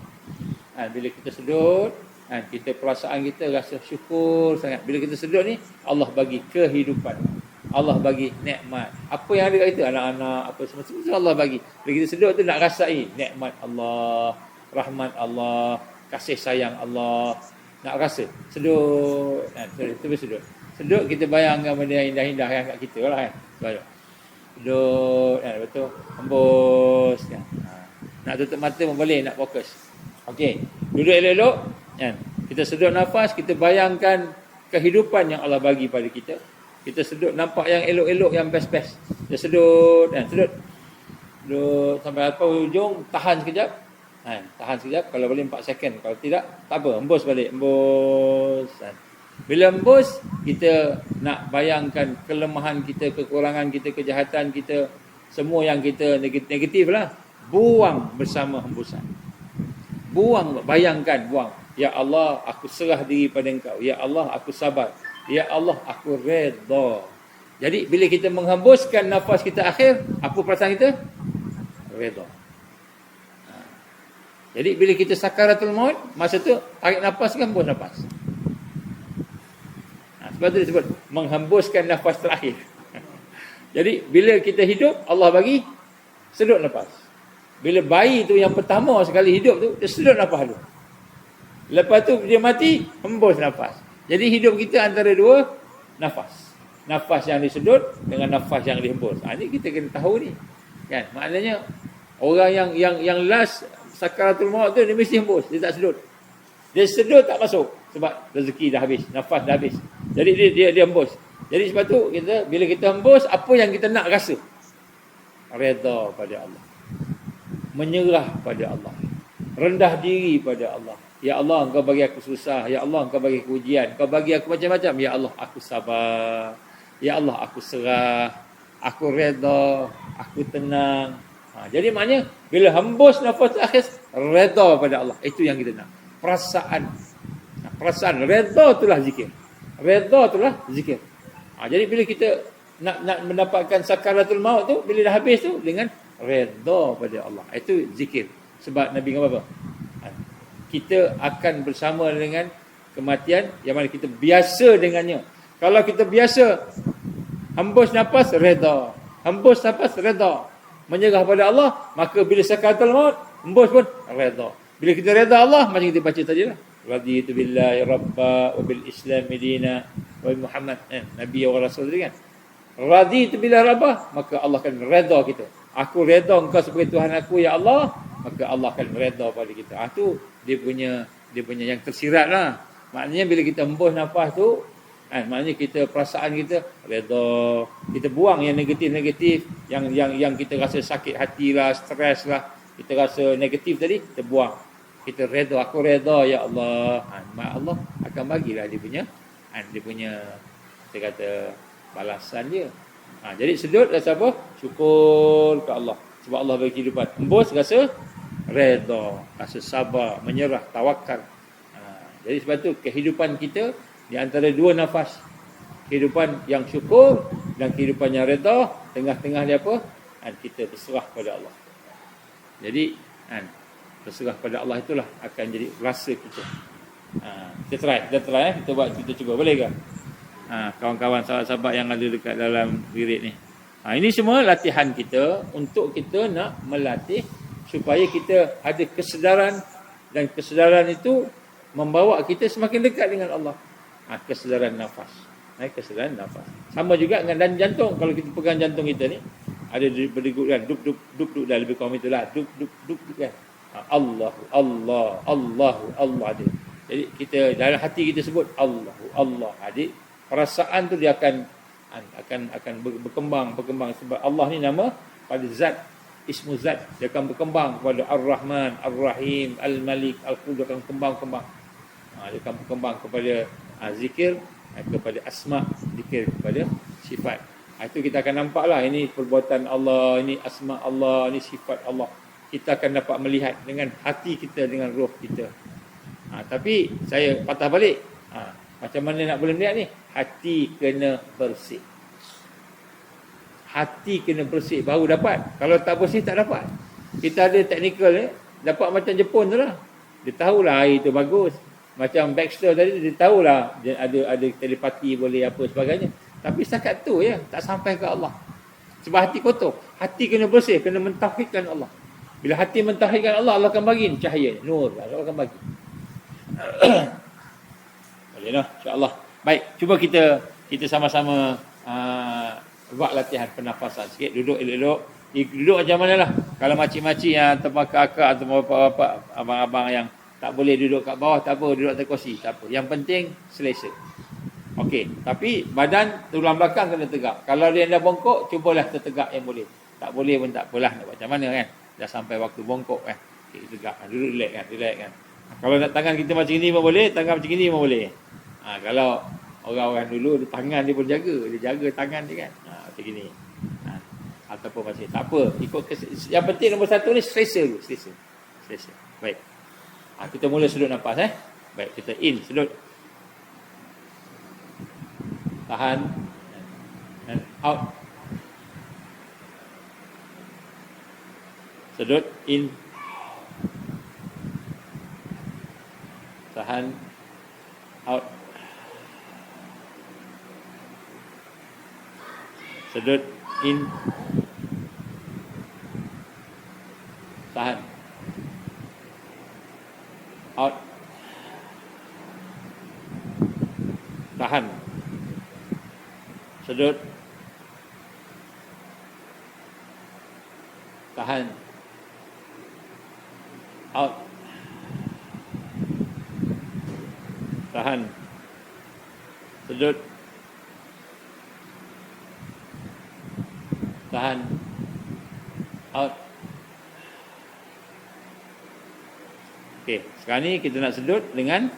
bila kita sedut, kita perasaan kita rasa syukur sangat. Bila kita sedut ni, Allah bagi kehidupan, Allah bagi nikmat. Apa yang ada kat kita, anak-anak, apa semua Allah bagi. Bila kita sedut tu nak rasai nikmat Allah, rahmat Allah, kasih sayang Allah. Nak rasa, sedut. Kita bersedut. Sedut kita bayangkan benda yang indah-indah yang kat kita lah kan. Sedut, betul. Hembus kan. Nak tutup mata pun boleh, nak fokus. Okey, duduk elok-elok kan. Kita sedut nafas, kita bayangkan kehidupan yang Allah bagi pada kita. Kita sedut nampak yang elok-elok, yang best-best. Kita sedut kan, sedut sampai apa hujung, tahan sekejap. Tahan sekejap, kalau boleh 4 second. Kalau tidak, tak apa, embus balik. Embus. Bila embus, kita nak bayangkan kelemahan kita, kekurangan kita, kejahatan kita, semua yang kita negatif lah. Buang bersama hembusan. Buang, bayangkan, buang. Ya Allah, aku serah diri pada Engkau. Ya Allah, aku sabar. Ya Allah, aku redha. Jadi, bila kita menghembuskan nafas kita akhir, apa perasaan kita? Redha. Jadi, bila kita sakaratul maut, masa tu, tarik nafas kan, hembus nafas. Sebab tu disebut, menghembuskan nafas terakhir. Jadi, bila kita hidup, Allah bagi, sedut nafas. Bila bayi tu yang pertama sekali hidup tu, dia sedut nafas dulu. Lepas tu dia mati, hembus nafas. Jadi hidup kita antara dua nafas. Nafas yang disedut dengan nafas yang dihembus. Ini kita kena tahu ni. Kan? Maknanya orang yang last sakaratul maut tu dia mesti hembus, dia tak sedut. Dia sedut tak masuk sebab rezeki dah habis, nafas dah habis. Jadi dia hembus. Jadi sebab tu bila kita hembus, apa yang kita nak rasa? Redha pada Allah. Menyerah pada Allah, rendah diri pada Allah. Ya Allah, Engkau bagi aku susah. Ya Allah, Engkau bagi aku ujian. Engkau bagi aku macam-macam. Ya Allah, aku sabar. Ya Allah, aku serah. Aku redha. Aku tenang. Jadi maknanya, bila hembus nafas akhir, redha pada Allah. Itu yang kita nak. Perasaan. Perasaan. Redha itulah zikir. Redha itulah zikir. Jadi bila kita nak mendapatkan sakaratul maut tu, bila dah habis tu, dengan redha pada Allah. Itu zikir. Sebab Nabi kata apa? Kita akan bersama dengan kematian yang mana kita biasa dengannya. Kalau kita biasa hembus nafas, redha. Hembus nafas, redha. Menyerah pada Allah, maka bila sakaratul maut, hembus pun redha. Bila kita redha Allah, macam kita baca tadi lah. Raditu billahi rabba wa bil islami dina wa Muhammad Nabi wa Rasul tadi kan. Raditu billahi rabba, maka Allah akan redha kita. Aku redha Engkau sebagai Tuhan aku, ya Allah, maka Allah akan redha pada kita. Itu dia punya yang tersirat lah. Maknanya bila kita hembus nafas tu, maknanya kita perasaan kita redha. Kita buang yang negatif-negatif, yang kita rasa sakit hati lah, stres lah, kita rasa negatif tadi, kita buang. Kita redha, aku redha ya Allah. Allah akan bagilah dia punya kita kata balasan dia. Jadi sedut rasa apa? Syukur ke Allah sebab Allah bagi kehidupan. Hembus rasa redha, rasa sabar, menyerah, tawakal. Jadi sebab tu kehidupan kita di antara dua nafas. Kehidupan yang syukur dan kehidupan yang redha, tengah-tengah dia apa? Kita berserah pada Allah. Jadi berserah pada Allah itulah akan jadi rasa kita. Kita try, kita buat, kita cuba, boleh ke? Kawan-kawan sahabat-sahabat yang ada dekat dalam wirid ni. Ini semua latihan kita untuk kita nak melatih supaya kita ada kesedaran, dan kesedaran itu membawa kita semakin dekat dengan Allah. Kesedaran nafas. Kesedaran nafas. Sama juga dengan jantung. Kalau kita pegang jantung kita ni, ada berdegup kan, dup dup dup dup, dah lebih kurang itulah, dup dup dup kan. Allah dia. Jadi kita dalam hati kita sebut Allah. Jadi perasaan tu dia akan berkembang sebab Allah ni nama pada zat, ismu zat, dia akan berkembang kepada Ar-Rahman, Ar-Rahim, Al-Malik, Al-Qudus, akan kembang. Dia akan berkembang kepada zikir, kepada asma, zikir kepada sifat. Itu kita akan nampaklah, ini perbuatan Allah, ini asma Allah, ini sifat Allah. Kita akan dapat melihat dengan hati kita, dengan roh kita. Tapi saya patah balik. Macam mana nak boleh melihat ni? Hati kena bersih. Hati kena bersih baru dapat. Kalau tak bersih tak dapat. Kita ada teknikal dapat macam Jepun tu lah. Dia tahulah air tu bagus. Macam Baxter tadi, dia tahulah dia ada telepati, boleh apa sebagainya. Tapi setakat tu tak sampai ke Allah. Sebab hati kotor. Hati kena bersih, kena mentauhidkan Allah. Bila hati mentauhidkan Allah, Allah akan bagi cahaya, nur, Allah akan bagi. Boleh lah, insya-Allah. Baik, cuba kita sama-sama buat latihan pernafasan sikit. Duduk elok-elok. Duduk macam mana lah. Kalau makcik-makcik yang terpakar-akak atau bapak-bapak, abang-abang yang tak boleh duduk kat bawah, tak apa, duduk atas kursi, tak apa. Yang penting selesa. Okey, tapi badan tulang belakang kena tegak. Kalau dia dah bongkok, cubalah tertegak yang boleh. Tak boleh pun tak apalah, nak buat macam mana kan. Dah sampai waktu bongkok kan. Okey, tegak. Duduk relax kan. Kalau nak tangan kita macam ni pun boleh, tangan macam ni pun boleh. Kalau orang-orang dulu, tangan dia pun jaga. Dia jaga tangan dia kan. Macam gini. Ataupun macam ni. Tak apa. Yang penting nombor satu ni, selesa dulu. Selesa. Baik. Kita mula sedut nafas. Baik, kita in, sedut. Tahan. And out. Sedut, in. Tahan. Out. Sedut, in. Tahan. Out. Tahan. Sedut. Tahan. Out. Tahan. Sedut. Tahan. Out. Okey, sekarang ni kita nak sedut dengan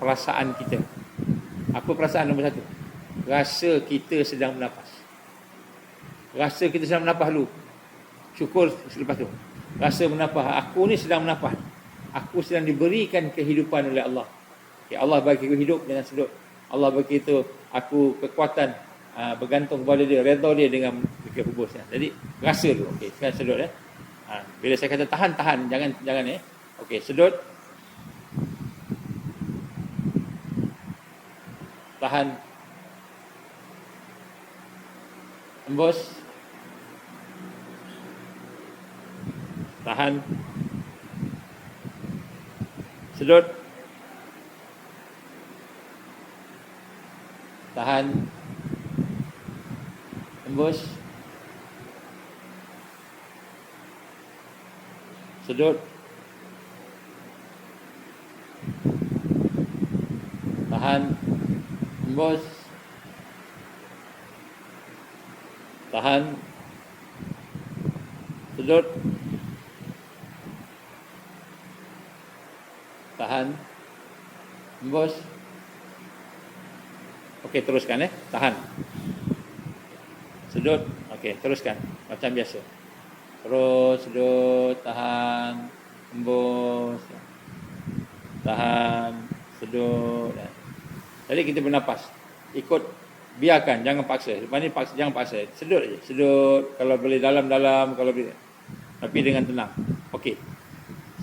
perasaan kita. Apa perasaan nombor satu? Rasa kita sedang bernafas. Rasa kita sedang bernafas dulu. Syukur selepas tu. Rasa bernafas. Aku ni sedang bernafas. Aku sedang diberikan kehidupan oleh Allah. Okay, Allah bagi aku hidup dengan sedut. Allah bagi itu aku kekuatan bergantung kepada dia, redha dia dengan fikir hubusnya. Jadi rasa dulu. Okey, sekarang sedut bila saya kata tahan, jangan Okey, sedut. Tahan. Hembus. Tahan. Sedut. Tahan. Hembus. Sedut. Tahan. Hembus. Tahan. Sedut. Tahan. Hembus. Okey, teruskan tahan. Sedut. Okey, teruskan macam biasa. Terus sedut, tahan, hembus. Tahan, sedut. Jadi kita bernafas. Ikut biarkan, jangan paksa. Lepas ni paksa, jangan paksa. Sedut aja. Sedut, kalau boleh dalam-dalam, kalau boleh. Tapi dengan tenang. Okey.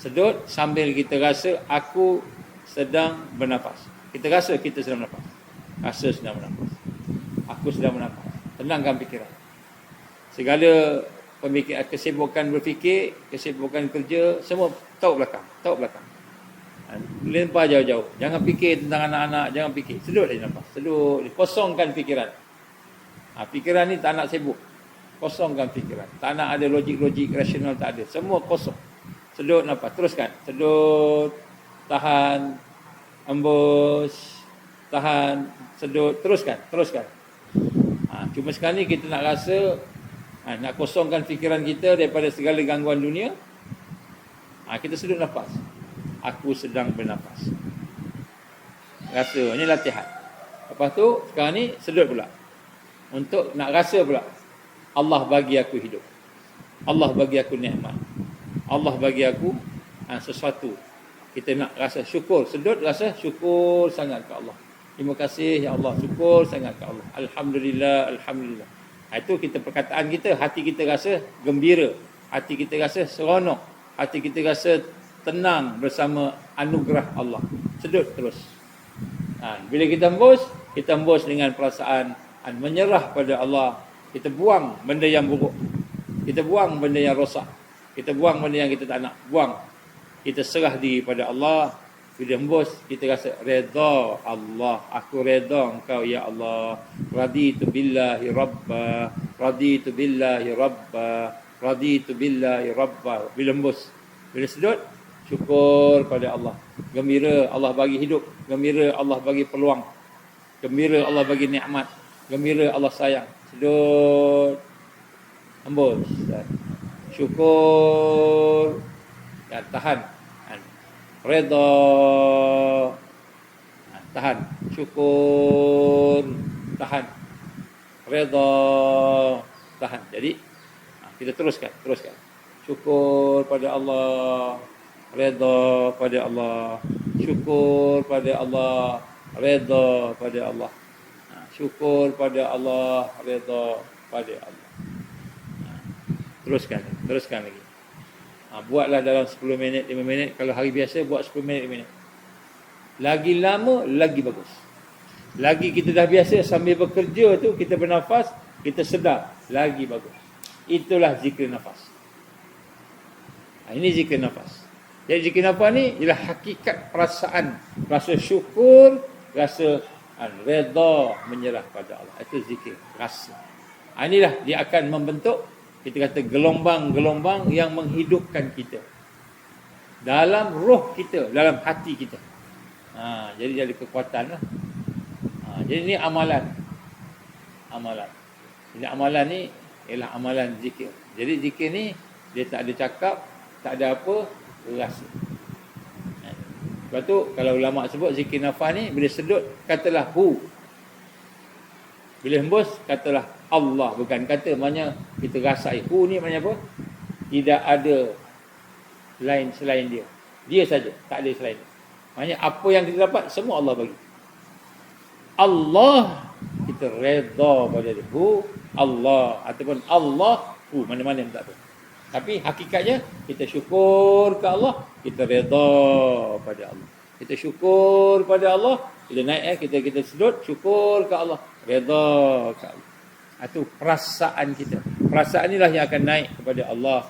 Sedut sambil kita rasa aku sedang bernafas. Kita rasa kita sedang bernafas. Rasa sedang bernafas. Aku sedang bernafas. Tenangkan fikiran. Segala pemikiran, kesibukan berfikir, kesibukan kerja, semua tahu belakang. Lempar jauh-jauh. Jangan fikir tentang anak-anak, jangan fikir. Sedut aja nafas. Sedut, kosongkan fikiran. Fikiran ni tak nak sibuk. Kosongkan fikiran. Tak nak ada logik-logik rasional, tak ada. Semua kosong. Sedut nafas, teruskan. Sedut, tahan, embus, tahan, sedut, teruskan. Cuma sekarang ni kita nak rasa nak kosongkan fikiran kita daripada segala gangguan dunia. Kita sedut nafas. Aku sedang bernafas. Rasa, ini latihan. Lepas tu, sekarang ni sedut pula. Untuk nak rasa pula, Allah bagi aku hidup. Allah bagi aku nikmat. Allah bagi aku sesuatu. Kita nak rasa syukur. Sedut rasa syukur sangat ke Allah. Terima kasih ya Allah. Syukur sangat ke Allah. Alhamdulillah, Alhamdulillah. Itu kita perkataan kita. Hati kita rasa gembira. Hati kita rasa seronok. Hati kita rasa tenang bersama anugerah Allah. Sedut terus. Bila kita hembus dengan perasaan menyerah pada Allah. Kita buang benda yang buruk. Kita buang benda yang rosak. Kita buang benda yang kita tak nak. Buang. Kita serah diri pada Allah. Bila hembus, kita rasa redha Allah. Aku redha Engkau ya Allah. Raditu billahi rabba. Raditu billahi rabba. Raditu billahi rabba. Bila hembus. Bila sedut, syukur pada Allah. Gembira Allah bagi hidup. Gembira Allah bagi peluang. Gembira Allah bagi nikmat. Gembira Allah sayang. Sedut. Hembus. Syukur. Dan tahan. Redha. Tahan. Syukur. Tahan. Redha. Tahan. Jadi, kita teruskan. Syukur pada Allah. Redha pada Allah. Syukur pada Allah. Redha pada Allah. Syukur pada Allah. Redha pada Allah. Teruskan lagi. Buatlah dalam 10 minit, 5 minit. Kalau hari biasa buat 10 minit, 5 minit. Lagi lama, lagi bagus. Lagi kita dah biasa sambil bekerja tu, kita bernafas, kita sedar, lagi bagus. Itulah zikir nafas. Ini zikir nafas. Jadi zikir nafas ni ialah hakikat perasaan. Rasa syukur, rasa redha, menyerah pada Allah. Itu zikir, rasa. Inilah dia akan membentuk, kita kata gelombang-gelombang yang menghidupkan kita. Dalam roh kita, dalam hati kita. Jadi ada kekuatan lah. Jadi ini amalan. Jadi amalan ni ialah amalan zikir. Jadi zikir ni dia tak ada cakap, tak ada apa, rasa. Sebab tu kalau ulama sebut zikir nafas ni, bila sedut katalah hu. Bila hembus katalah Allah. Bukan kata, maknanya kita rasai. Hu ni maknanya apa? Tidak ada lain selain dia. Dia saja, tak ada selain dia. Maknanya apa yang kita dapat semua Allah bagi. Allah, kita redha pada dia. Hu Allah ataupun Allah hu, mana-mana yang tak apa. Tapi hakikatnya kita syukur ke Allah, kita redha pada Allah. Kita syukur pada Allah, bila naik kita sedut, syukur ke Allah, redha ke Allah. Itu perasaan kita. Perasaan inilah yang akan naik kepada Allah.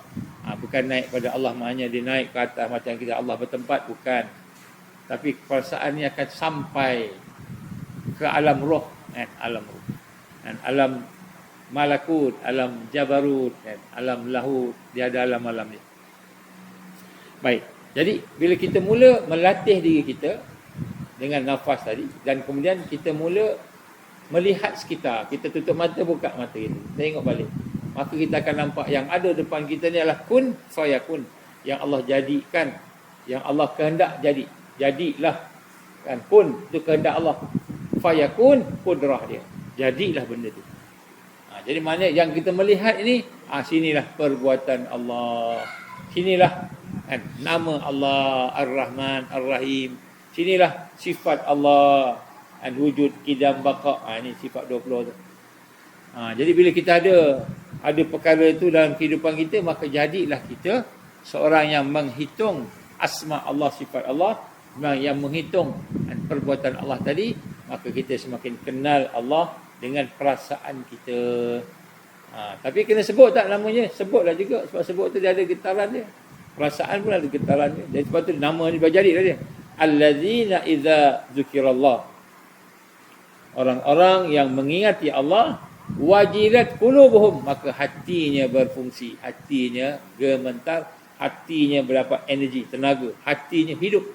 Bukan naik kepada Allah maknanya dia naik ke atas macam kita Allah bertempat, bukan. Tapi perasaan ini akan sampai ke alam roh, alam roh. Alam malakut, alam jabarut, alam lahut, dia ada alam-alam ni. Baik. Jadi bila kita mula melatih diri kita dengan nafas tadi, dan kemudian kita mula melihat sekitar, kita tutup mata, buka mata kita, tengok balik, maka kita akan nampak yang ada depan kita ni adalah kun fayakun, yang Allah jadikan, yang Allah kehendak jadi. Jadilah, kan, kun itu kehendak Allah, fayakun kudrah dia, jadilah benda tu. Jadi maknanya yang kita melihat ini, sinilah perbuatan Allah, sinilah nama Allah Ar-Rahman Ar-Rahim, sinilah sifat Allah wujud, qidam, baqa. Ini sifat 20 tu. Jadi bila kita ada perkara itu dalam kehidupan kita, maka jadilah kita seorang yang menghitung asma Allah, sifat Allah, yang menghitung perbuatan Allah tadi, maka kita semakin kenal Allah dengan perasaan kita. Tapi kena sebut tak namanya? Sebutlah juga, sebab sebut tu dia ada getaran dia. Perasaan pun ada getaran dia. Jadi sebab tu nama ni berjadilah dia. Allazina idza dzukirallah. Orang-orang yang mengingati Allah, wajilat qulubuhum, maka hatinya berfungsi, hatinya gemetar, hatinya berdapat energi, tenaga, hatinya hidup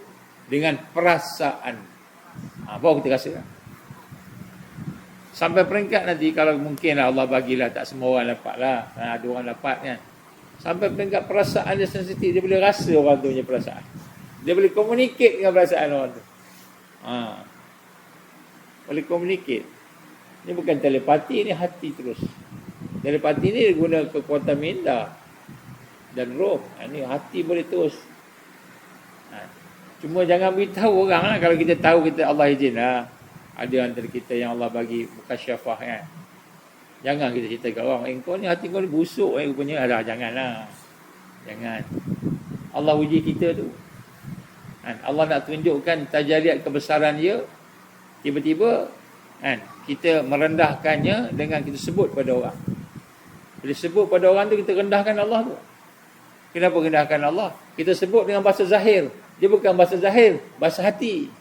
dengan perasaan. Baru kita rasa. Sampai peringkat nanti, kalau mungkinlah Allah bagilah, tak semua orang dapat lah, ada orang dapat kan. Sampai peringkat perasaan dia sensitif, dia boleh rasa orang tu punya perasaan. Dia boleh communicate dengan perasaan orang tu. Boleh communicate. Ini bukan telepati, ini hati terus. Telepati ni guna kekuatan minda dan roh. Ini hati boleh terus. Cuma jangan beritahu orang lah. Kalau kita tahu kita Allah izin lah. Ada antara kita yang Allah bagi mukasyafah kan. Jangan kita cerita ke orang, kau ni hati kau ni busuk rupanya. Janganlah. Jangan. Allah uji kita tu. Allah nak tunjukkan tajaliat kebesaran dia. Tiba-tiba kita merendahkannya dengan kita sebut pada orang. Bila sebut pada orang tu, kita rendahkan Allah tu. Kenapa rendahkan Allah? Kita sebut dengan bahasa zahir. Dia bukan bahasa zahir, bahasa hati.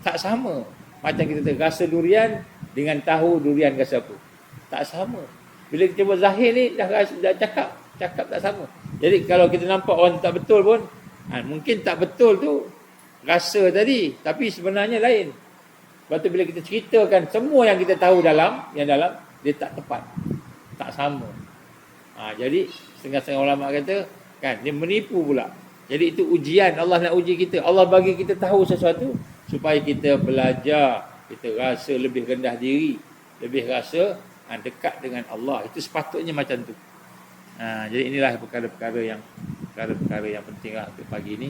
Tak sama. Macam kita rasa durian dengan tahu durian rasa apa. Tak sama. Bila kita buat zahir ni, dah cakap tak sama. Jadi kalau kita nampak orang tak betul pun, mungkin tak betul tu rasa tadi, tapi sebenarnya lain. Sebab tu bila kita ceritakan semua yang kita tahu yang dalam, dia tak tepat. Tak sama. Jadi setengah-setengah ulama kata, kan, dia menipu pula. Jadi itu ujian, Allah nak uji kita. Allah bagi kita tahu sesuatu supaya kita belajar, kita rasa lebih rendah diri, lebih rasa dekat dengan Allah. Itu sepatutnya macam tu. Jadi inilah perkara-perkara yang pentinglah untuk pagi ni.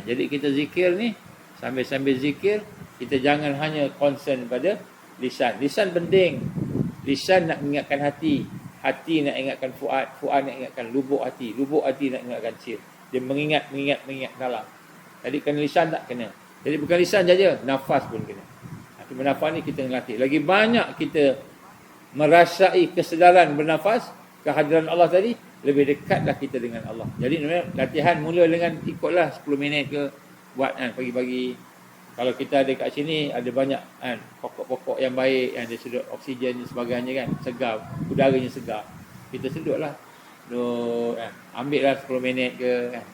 Jadi kita zikir ni, sambil-sambil zikir, kita jangan hanya concern pada lisan. Lisan penting. Lisan nak ingatkan hati, hati nak ingatkan fuad, fuad nak ingatkan lubuk hati nak ingatkan sir. Dia mengingat dalam. Jadi kena lisan tak kena. Jadi bukan lisan saja, nafas pun kena. Cuma nafas ni kita ngelatih. Lagi banyak kita merasai kesedaran bernafas, kehadiran Allah tadi, lebih dekatlah kita dengan Allah. Jadi latihan mula dengan ikutlah 10 minit ke buat pagi-pagi. Kalau kita ada kat sini, ada banyak pokok-pokok yang baik, yang dia sedut oksigen dan sebagainya kan, segar, udaranya segar. Kita sedutlah. Ambil lah 10 minit ke kan.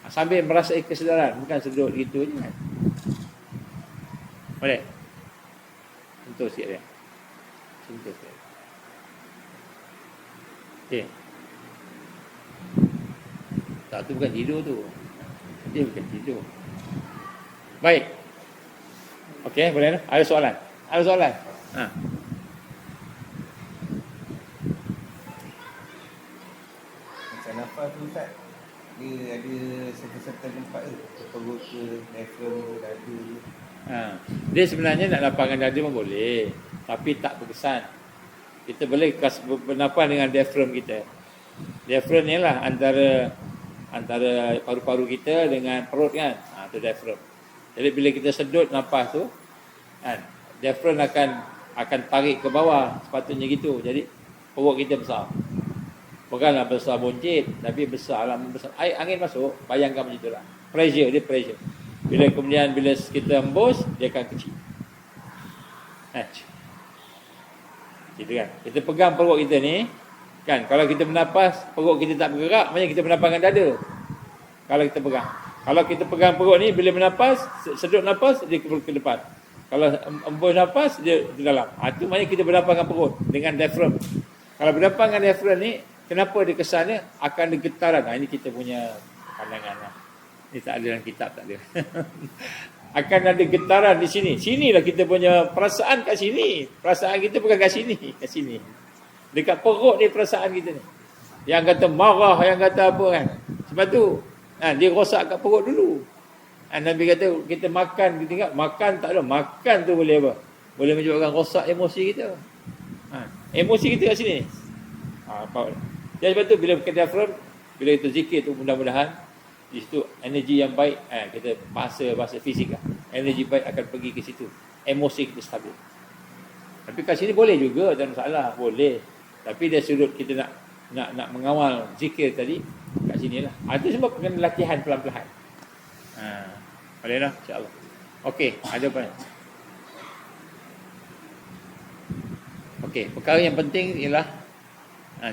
Sambil merasai kesedaran, bukan sedut gitu je kan. Boleh? Sentuh sikit dia. Sentuh sikit. Okey. Tak, tu bukan tidur tu. Dia bukan tidur. Baik. Okey, boleh lah. Ada soalan? Ada soalan? Macam nafas tu Ustaz, dia ada serta-serta tempat tu, perut ke, diaphragm ke, dada ke. Dia sebenarnya nak lapangkan dada pun boleh, tapi tak berkesan. Kita boleh bernafas dengan diaphragm kita. Diaphragm ni lah antara paru-paru kita dengan perut kan. Itu diaphragm. Jadi bila kita sedut nafas tu, diaphragm akan tarik ke bawah, sepatutnya gitu. Jadi perut kita besar. Bukanlah besar boncit, tapi besar lah, membesar. Angin masuk, bayangkan macam itulah. Pressure, dia pressure. Bila kita hembus, dia akan kecil. Gitu kan. Kita pegang perut kita ni, kan, kalau kita bernafas, perut kita tak bergerak, maknanya kita bernafaskan dada. Kalau kita pegang. Kalau kita pegang perut ni, bila bernafas, sedut nafas, dia ke depan. Kalau hembus nafas, dia di dalam. Itu maknanya kita bernafaskan perut dengan diaphragm. Kalau bernafaskan diaphragm ni, kenapa dia kesannya akan ada getaran? Ini kita punya pandangan lah. Ini tak ada dalam kitab, tak ada. Akan ada getaran di sini. Sinilah kita punya perasaan kat sini. Perasaan kita bukan kat sini. Kat sini. Dekat perut ni perasaan kita ni. Yang kata marah, yang kata apa kan. Sebab tu, dia rosak kat perut dulu. Nabi kata, kita makan, kita ingat, makan tak ada. Makan tu boleh apa? Boleh menyebabkan rosak emosi kita. Emosi kita kat sini. Apa? Jadi sebab tu bila kita diafram, bila kita zikir tu mudah-mudahan di situ energi yang baik, kita bahasa fisik lah. Energi baik akan pergi ke situ. Emosi kita stabil. Tapi kat sini boleh juga, tak ada masalah, boleh. Tapi dari sudut kita nak mengawal zikir tadi, kat sini lah. Itu semua kena latihan pelan-pelan. Boleh lah, insya-Allah. Okey, ada apa? Okey, perkara yang penting ialah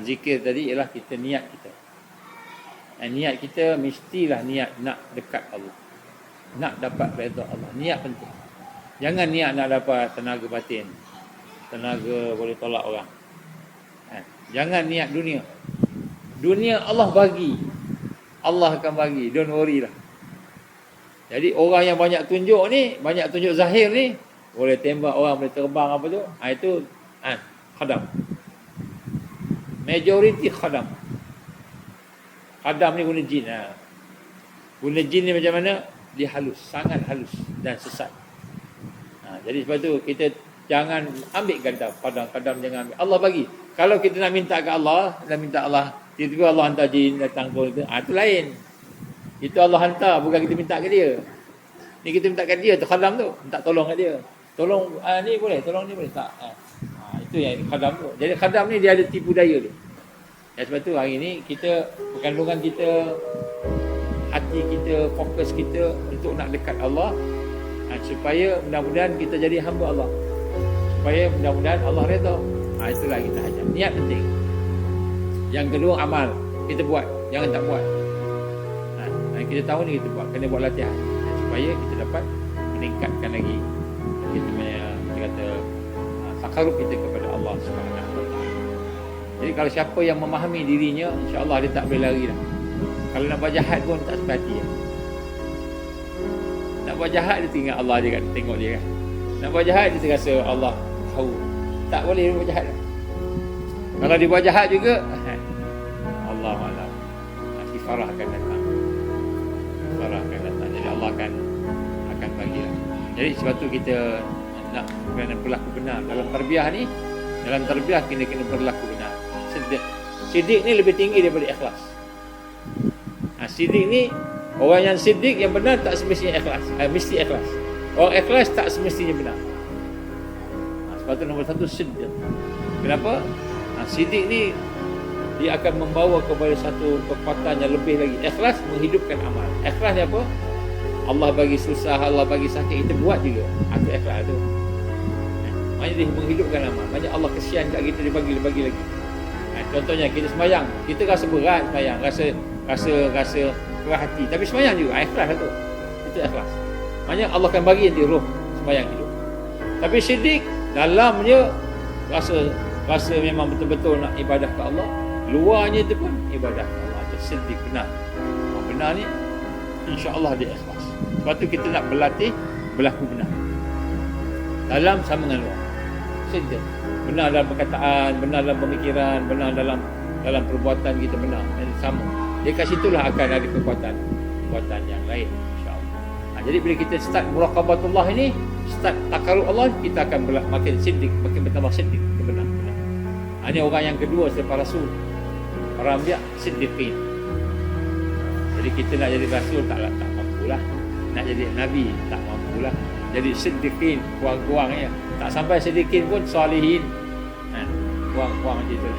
zikir tadi ialah kita niat kita. Niat kita mestilah niat nak dekat Allah. Nak dapat redha Allah. Niat penting. Jangan niat nak dapat tenaga batin. Tenaga boleh tolak orang. Jangan niat dunia. Dunia Allah bagi. Allah akan bagi. Don't worry lah. Jadi orang yang banyak tunjuk ni, banyak tunjuk zahir ni, boleh tembak orang, boleh terbang apa tu, itu khadam. Majority khadam. Khadam ni guna jin. Guna jin ni macam mana? Dia halus, sangat halus dan sesat. Jadi sebab tu kita jangan ambil kadam. Kadam jangan ambil. Allah bagi. Kalau kita nak minta ke Allah, dan minta Allah, tiba-tiba Allah hantar jin datang pun itu lain. Itu Allah hantar, bukan kita minta ke dia. Ni kita minta kat dia tu khadam tu, minta tolong kat dia. Tolong ni boleh, tolong ni boleh tak? Itu yang khadam tu. Jadi khadam ni dia ada tipu daya dia. Dan sebab tu hari ni kita, kandungan kita, hati kita, fokus kita untuk nak dekat Allah, supaya mudah-mudahan kita jadi hamba Allah. Supaya mudah-mudahan Allah redha. Itulah kita ajar. Niat penting. Yang kedua amal. Kita buat, jangan tak buat. Kita tahu ni kita buat, kena buat latihan supaya kita dapat meningkatkan lagi kita punya, kita kata, takarub kita kepada Allah Subhanahu Wa Taala. Jadi kalau siapa yang memahami dirinya, insya-Allah dia tak boleh lari dah. Kalau nak buat jahat pun tak sampai hati dia. Nak buat jahat dia tinggal Allah dia kan, tengok dia kan. Nak buat jahat dia terasa Allah tahu. Tak boleh dia buat jahat dah. Kalau dia buat jahat juga, Allah malam, kifarah akan datang. Kifarah akan datang. Jadi Allah akan bagi lah. Jadi sebab tu kita nak kena berlaku benar dalam tarbiyah ni. Dalam tarbiyah kena berlaku benar. Siddiq ni lebih tinggi daripada ikhlas. Siddiq ni, orang yang siddiq yang benar tak semestinya ikhlas. Mesti ikhlas. Orang ikhlas tak semestinya benar. Sebab tu nombor satu siddiq. Kenapa? Siddiq ni dia akan membawa kepada satu kekuatan yang lebih lagi. Ikhlas menghidupkan amal. Ikhlas ni apa? Allah bagi susah, Allah bagi sakit, kita buat juga. Itu ikhlas tu. Maknanya dia menghidupkan amal. Maknanya Allah kesian kat kita, dia bagi lagi. Contohnya kita sembahyang, kita rasa berat sembahyang, rasa keras hati, tapi sembahyang juga. Ikhlas tu. Itu ikhlas. Maknanya Allah akan bagi nanti roh sembahyang hidup. Tapi siddiq dalamnya rasa memang betul-betul nak ibadah ke Allah, luarnya itu pun ibadah ke Allah. Itu siddiq benar. Benar ni insya-Allah dia ikhlas. Sebab tu kita nak berlatih berlaku benar. Dalam sama dengan luar. Siddiq. Benar dalam perkataan, benar dalam pemikiran, benar dalam perbuatan kita benar. Dan sama. Dia kat situlah akan ada kekuatan yang lain insya-Allah. Jadi bila kita start muraqabatullah ini, start takarub Allah, kita akan makin siddiq, makin bertambah siddiq, benar. Ini orang yang kedua selepas Rasul. Para anbiya siddiqin. Jadi kita nak jadi Rasul tak mampulah. Nak jadi Nabi tak mampulah. Jadi siddiqin, kurang-kurangnya. Tak sampai siddiqin pun salihin. Kurang-kurang macam itu.